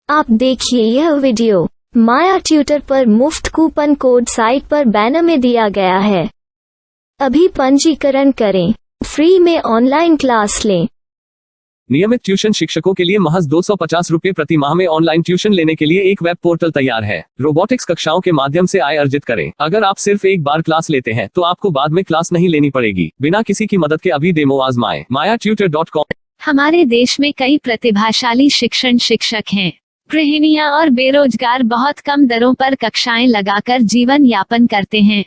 आप देखिए यह वीडियो माया ट्यूटर पर मुफ्त कूपन कोड साइट पर बैनर में दिया गया है। अभी पंजीकरण करें, फ्री में ऑनलाइन क्लास लें। नियमित ट्यूशन शिक्षकों के लिए महज 250 रुपये प्रति माह में ऑनलाइन ट्यूशन लेने के लिए एक वेब पोर्टल तैयार है। रोबोटिक्स कक्षाओं के माध्यम से आय अर्जित करें। अगर आप सिर्फ एक बार क्लास लेते हैं तो आपको बाद में क्लास नहीं लेनी पड़ेगी। बिना किसी की मदद के अभी डेमो आजमाएं। mayatutor.com। हमारे देश में कई प्रतिभाशाली शिक्षक हैं। गृहिणियां और बेरोजगार बहुत कम दरों पर कक्षाएं लगाकर जीवन यापन करते हैं,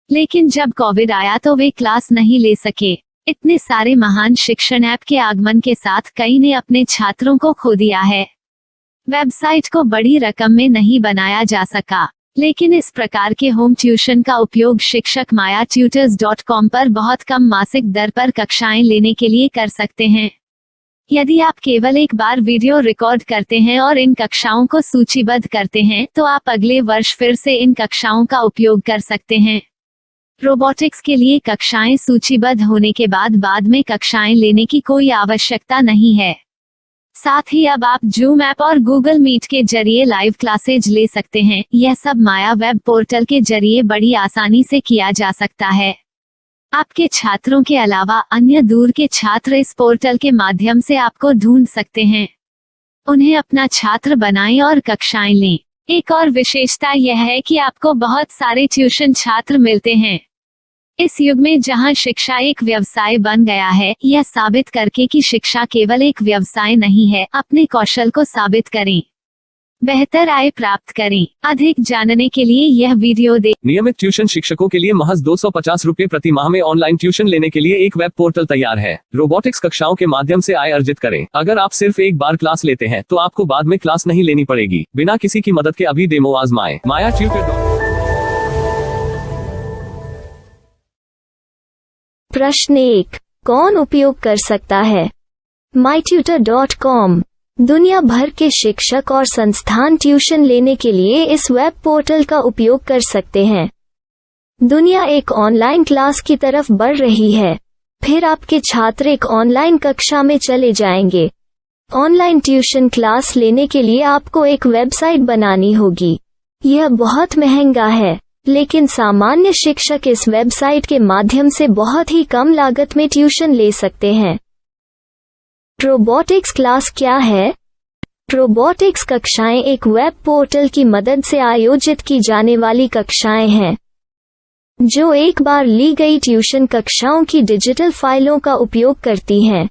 लेकिन जब कोविड आया तो वे क्लास नहीं ले सके। इतने सारे महान शिक्षण ऐप के आगमन के साथ कई ने अपने छात्रों को खो दिया है। वेबसाइट को बड़ी रकम में नहीं बनाया जा सका, लेकिन इस प्रकार के होम ट्यूशन का उपयोग शिक्षक mayatutors.com पर बहुत कम मासिक दर पर कक्षाएं लेने के लिए कर सकते हैं। यदि आप केवल एक बार वीडियो रिकॉर्ड करते हैं और इन कक्षाओं को सूचीबद्ध करते हैं तो आप अगले वर्ष फिर से इन कक्षाओं का उपयोग कर सकते हैं। रोबोटिक्स के लिए कक्षाएं सूचीबद्ध होने के बाद में कक्षाएं लेने की कोई आवश्यकता नहीं है। साथ ही अब आप जूम ऐप और गूगल मीट के जरिए लाइव क्लासेज ले सकते हैं। यह सब माया वेब पोर्टल के जरिए बड़ी आसानी से किया जा सकता है। आपके छात्रों के अलावा अन्य दूर के छात्र इस पोर्टल के माध्यम से आपको ढूंढ सकते हैं। उन्हें अपना छात्र बनाएं और कक्षाएं लें। एक और विशेषता यह है कि आपको बहुत सारे ट्यूशन छात्र मिलते हैं। इस युग में जहां शिक्षा एक व्यवसाय बन गया है, यह साबित करके कि शिक्षा केवल एक व्यवसाय नहीं है, अपने कौशल को साबित करें, बेहतर आय प्राप्त करें। अधिक जानने के लिए यह वीडियो देखें। नियमित ट्यूशन शिक्षकों के लिए महज 250 रुपये प्रति माह में ऑनलाइन ट्यूशन लेने के लिए एक वेब पोर्टल तैयार है। रोबोटिक्स कक्षाओं के माध्यम से आय अर्जित करें। अगर आप सिर्फ एक बार क्लास लेते हैं तो आपको बाद में क्लास नहीं लेनी पड़ेगी। बिना किसी की मदद के अभी डेमो आजमाएं। mayatutor.com। प्रश्न 1, कौन उपयोग कर सकता है? mytutor.com। दुनिया भर के शिक्षक और संस्थान ट्यूशन लेने के लिए इस वेब पोर्टल का उपयोग कर सकते हैं। दुनिया एक ऑनलाइन क्लास की तरफ बढ़ रही है। फिर आपके छात्र एक ऑनलाइन कक्षा में चले जाएंगे। ऑनलाइन ट्यूशन क्लास लेने के लिए आपको एक वेबसाइट बनानी होगी। यह बहुत महंगा है, लेकिन सामान्य शिक्षक इस वेबसाइट के माध्यम से बहुत ही कम लागत में ट्यूशन ले सकते हैं। रोबोटिक्स क्लास क्या है? रोबोटिक्स कक्षाएं एक वेब पोर्टल की मदद से आयोजित की जाने वाली कक्षाएं हैं, जो एक बार ली गई ट्यूशन कक्षाओं की डिजिटल फाइलों का उपयोग करती हैं।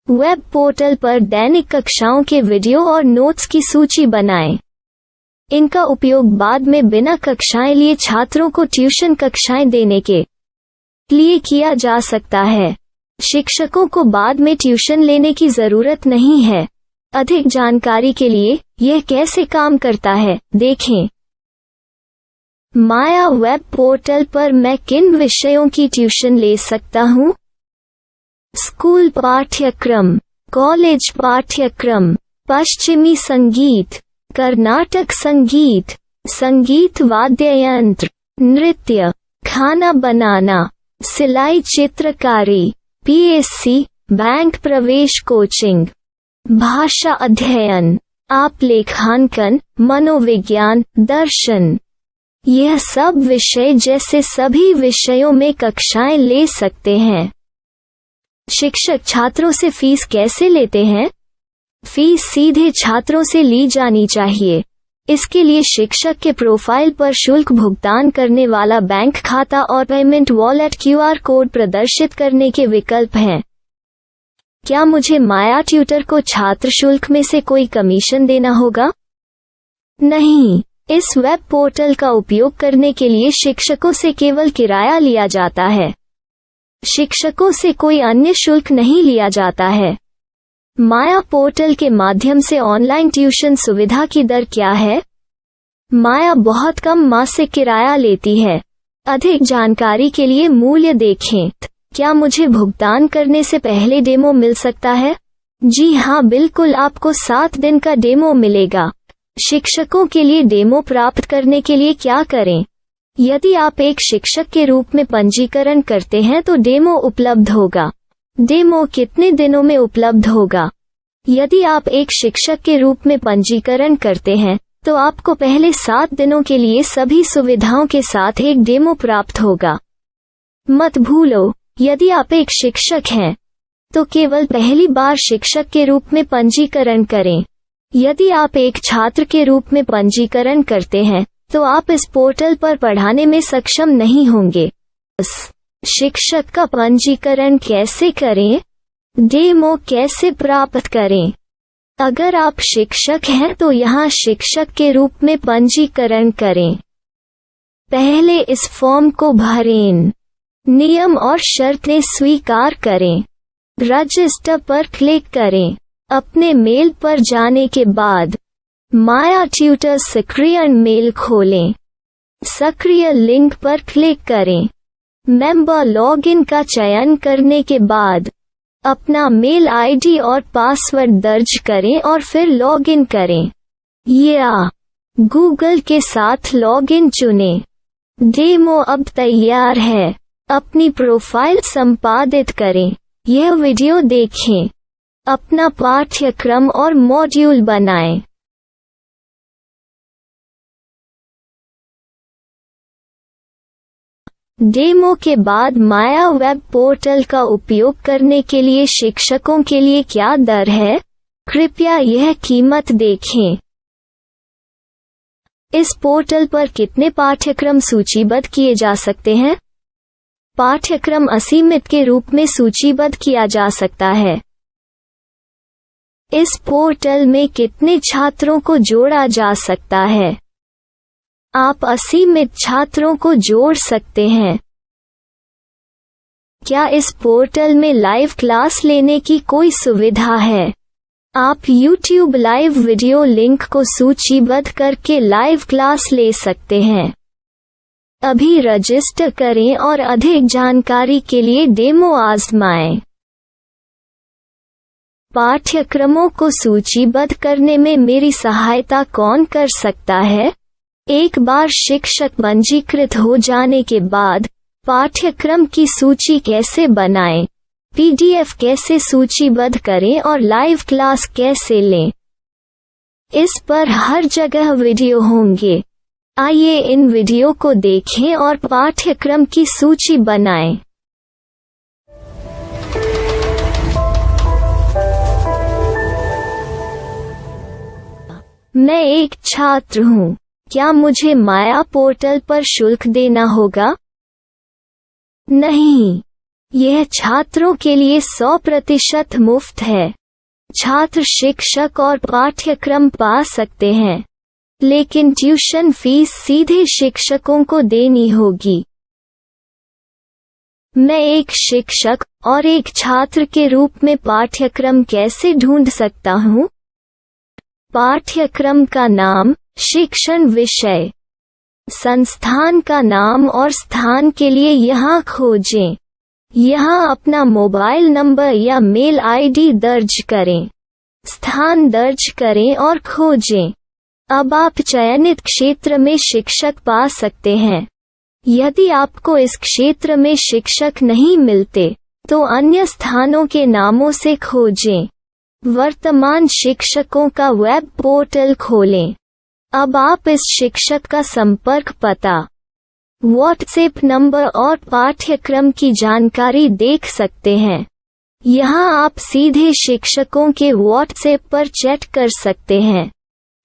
वेब पोर्टल पर दैनिक कक्षाओं के वीडियो और नोट्स की सूची बनाएं। इनका उपयोग बाद में बिना कक्षाएं लिए छात्रों को ट्यूशन कक्षाएं देने के लिए किया जा सकता है। शिक्षकों को बाद में ट्यूशन लेने की जरूरत नहीं है। अधिक जानकारी के लिए यह कैसे काम करता है, देखें। माया वेब पोर्टल पर मैं किन विषयों की ट्यूशन ले सकता हूँ? स्कूल पाठ्यक्रम, कॉलेज पाठ्यक्रम, पश्चिमी संगीत, कर्नाटक संगीत, संगीत वाद्य यंत्र, नृत्य, खाना बनाना, सिलाई चित्रकारी, PSC, बैंक प्रवेश कोचिंग, भाषा अध्ययन, आप लेखांकन, मनोविज्ञान, दर्शन। यह सब विषय जैसे सभी विषयों में कक्षाएं ले सकते हैं। शिक्षक छात्रों से फीस कैसे लेते हैं? फीस सीधे छात्रों से ली जानी चाहिए। इसके लिए शिक्षक के प्रोफाइल पर शुल्क भुगतान करने वाला बैंक खाता और पेमेंट वॉलेट QR कोड प्रदर्शित करने के विकल्प हैं। क्या मुझे माया ट्यूटर को छात्र शुल्क में से कोई कमीशन देना होगा? नहीं, इस वेब पोर्टल का उपयोग करने के लिए शिक्षकों से केवल किराया लिया जाता है। शिक्षकों से कोई अन्य शुल्क नहीं लिया जाता है। माया पोर्टल के माध्यम से ऑनलाइन ट्यूशन सुविधा की दर क्या है? माया बहुत कम मासिक किराया लेती है। अधिक जानकारी के लिए मूल्य देखें। क्या मुझे भुगतान करने से पहले डेमो मिल सकता है? जी हाँ, बिल्कुल, आपको 7 दिन का डेमो मिलेगा। शिक्षकों के लिए डेमो प्राप्त करने के लिए क्या करें? यदि आप एक शिक्षक के रूप में पंजीकरण करते हैं तो डेमो उपलब्ध होगा। डेमो कितने दिनों में उपलब्ध होगा? यदि आप एक शिक्षक के रूप में पंजीकरण करते हैं तो आपको पहले 7 दिनों के लिए सभी सुविधाओं के साथ एक डेमो प्राप्त होगा। मत भूलो, यदि आप एक शिक्षक हैं तो केवल पहली बार शिक्षक के रूप में पंजीकरण करें। यदि आप एक छात्र के रूप में पंजीकरण करते हैं तो आप इस पोर्टल पर पढ़ाने में सक्षम नहीं होंगे। शिक्षक का पंजीकरण कैसे करें? डेमो कैसे प्राप्त करें? अगर आप शिक्षक हैं तो यहाँ शिक्षक के रूप में पंजीकरण करें। पहले इस फॉर्म को भरें। नियम और शर्तें स्वीकार करें। रजिस्टर पर क्लिक करें। अपने मेल पर जाने के बाद माया ट्यूटर सक्रिय मेल खोलें। सक्रिय लिंक पर क्लिक करें। मेंबर लॉगिन का चयन करने के बाद अपना मेल आईडी और पासवर्ड दर्ज करें और फिर लॉगिन करें या गूगल के साथ लॉगिन चुनें। डेमो अब तैयार है। अपनी प्रोफाइल संपादित करें। यह वीडियो देखें। अपना पाठ्यक्रम और मॉड्यूल बनाएं। डेमो के बाद माया वेब पोर्टल का उपयोग करने के लिए शिक्षकों के लिए क्या दर है? कृपया यह कीमत देखें। इस पोर्टल पर कितने पाठ्यक्रम सूचीबद्ध किए जा सकते हैं? पाठ्यक्रम असीमित के रूप में सूचीबद्ध किया जा सकता है। इस पोर्टल में कितने छात्रों को जोड़ा जा सकता है? आप असीमित छात्रों को जोड़ सकते हैं। क्या इस पोर्टल में लाइव क्लास लेने की कोई सुविधा है? आप YouTube लाइव वीडियो लिंक को सूचीबद्ध करके लाइव क्लास ले सकते हैं। अभी रजिस्टर करें और अधिक जानकारी के लिए डेमो आजमाएं। पाठ्यक्रमों को सूचीबद्ध करने में मेरी सहायता कौन कर सकता है? एक बार शिक्षक पंजीकृत हो जाने के बाद पाठ्यक्रम की सूची कैसे बनाएं, PDF कैसे सूचीबद्ध करें और लाइव क्लास कैसे लें, इस पर हर जगह वीडियो होंगे। आइए इन वीडियो को देखें और पाठ्यक्रम की सूची बनाएं। मैं एक छात्र हूँ। क्या मुझे माया पोर्टल पर शुल्क देना होगा? नहीं, यह छात्रों के लिए 100% मुफ्त है। छात्र शिक्षक और पाठ्यक्रम पा सकते हैं, लेकिन ट्यूशन फीस सीधे शिक्षकों को देनी होगी। मैं एक शिक्षक और एक छात्र के रूप में पाठ्यक्रम कैसे ढूंढ सकता हूँ? पाठ्यक्रम का नाम, शिक्षण विषय, संस्थान का नाम और स्थान के लिए यहाँ खोजें। यहाँ अपना मोबाइल नंबर या मेल आईडी दर्ज करें। स्थान दर्ज करें और खोजें। अब आप चयनित क्षेत्र में शिक्षक पा सकते हैं। यदि आपको इस क्षेत्र में शिक्षक नहीं मिलते तो अन्य स्थानों के नामों से खोजें। वर्तमान शिक्षकों का वेब पोर्टल खोलें। अब आप इस शिक्षक का संपर्क पता, व्हाट्सएप नंबर और पाठ्यक्रम की जानकारी देख सकते हैं। यहाँ आप सीधे शिक्षकों के व्हाट्सएप पर चैट कर सकते हैं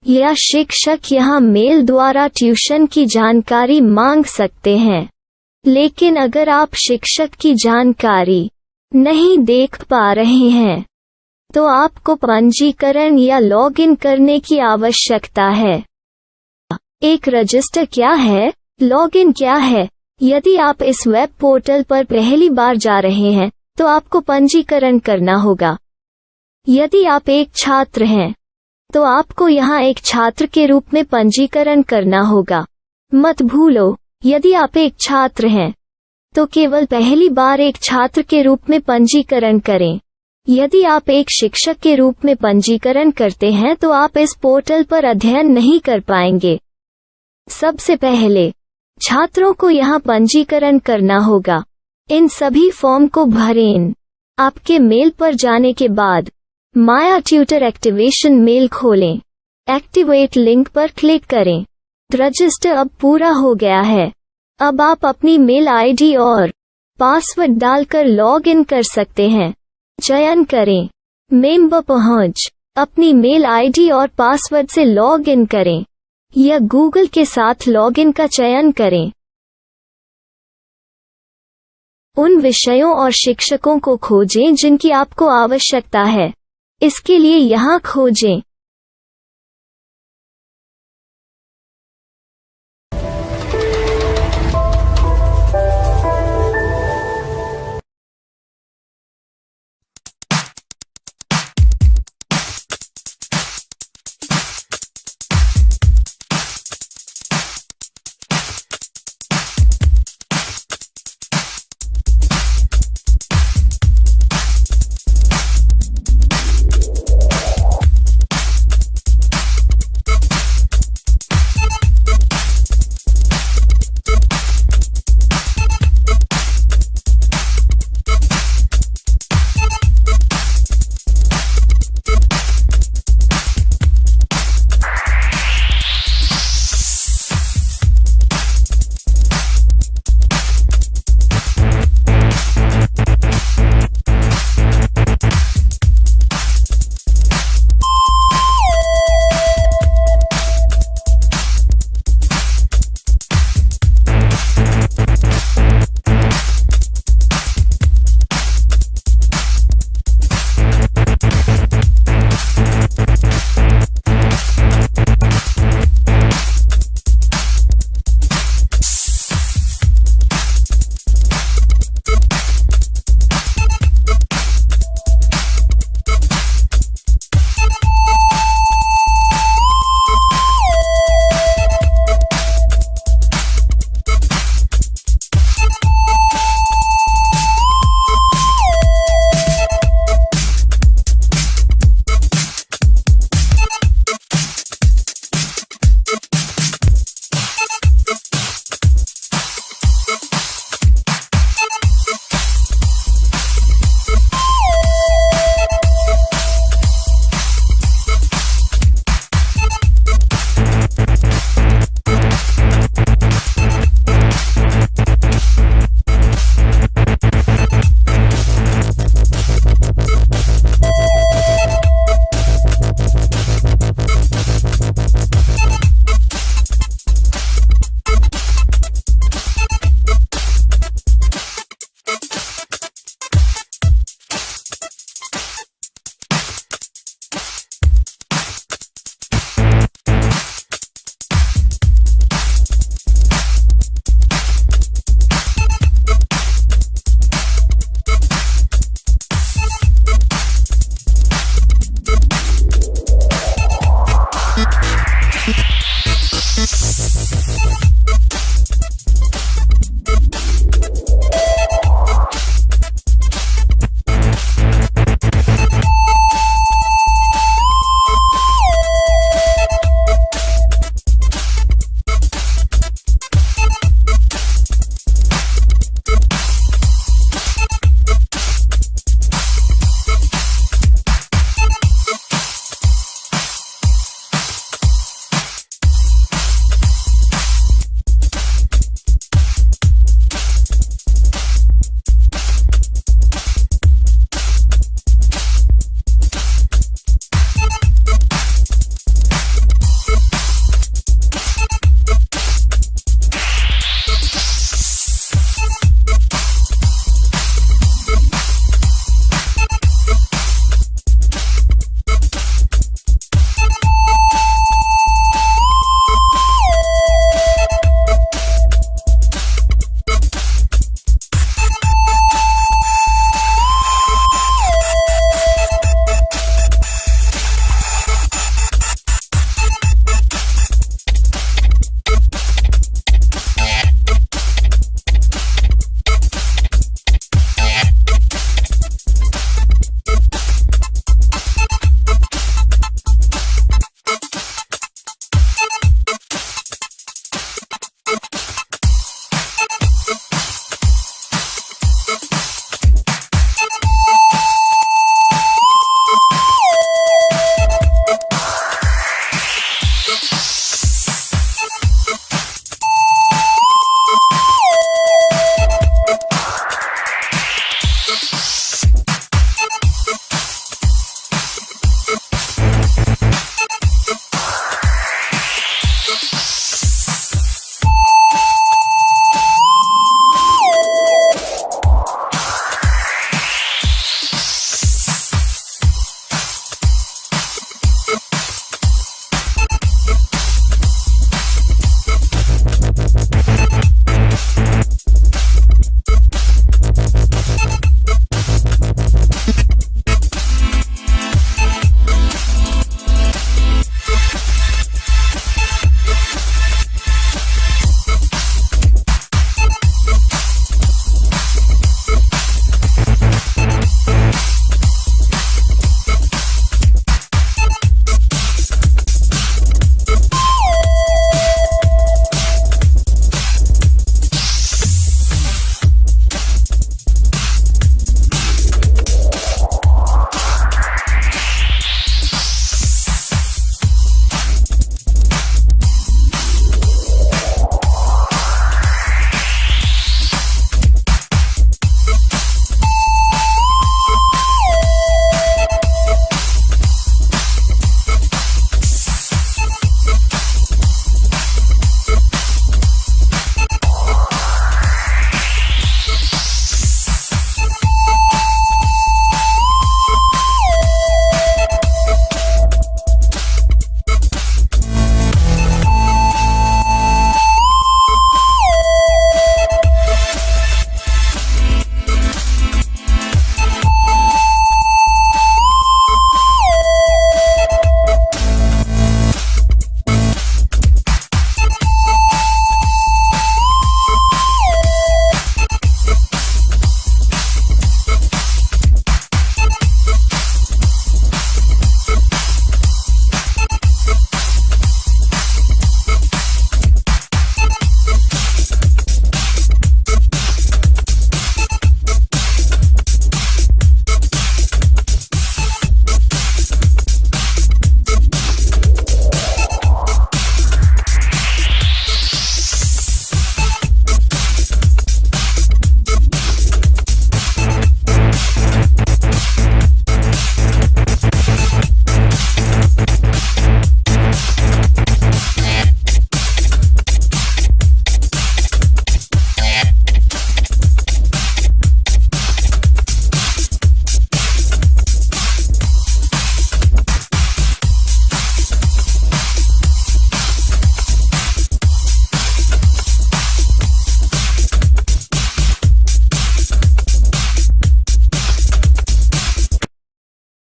या शिक्षक यहाँ मेल द्वारा ट्यूशन की जानकारी मांग सकते हैं। लेकिन अगर आप शिक्षक की जानकारी नहीं देख पा रहे हैं तो आपको पंजीकरण या लॉगिन करने की आवश्यकता है। एक रजिस्टर क्या है? लॉगिन क्या है? यदि आप इस वेब पोर्टल पर पहली बार जा रहे हैं तो आपको पंजीकरण करना होगा। यदि आप एक छात्र हैं तो आपको यहाँ एक छात्र के रूप में पंजीकरण करना होगा। मत भूलो, यदि आप एक छात्र हैं तो केवल पहली बार एक छात्र के रूप में पंजीकरण करें। यदि आप एक शिक्षक के रूप में पंजीकरण करते हैं तो आप इस पोर्टल पर अध्ययन नहीं कर पाएंगे। सबसे पहले छात्रों को यहाँ पंजीकरण करना होगा। इन सभी फॉर्म को भरें। आपके मेल पर जाने के बाद माया ट्यूटर एक्टिवेशन मेल खोलें। एक्टिवेट लिंक पर क्लिक करें। रजिस्टर अब पूरा हो गया है। अब आप अपनी मेल आईडी और पासवर्ड डालकर लॉग इन कर सकते हैं। चयन करें मेंबर पहुंच। अपनी मेल आईडी और पासवर्ड से लॉग इन करें या गूगल के साथ लॉग इन का चयन करें। उन विषयों और शिक्षकों को खोजें जिनकी आपको आवश्यकता है। इसके लिए यहाँ खोजें।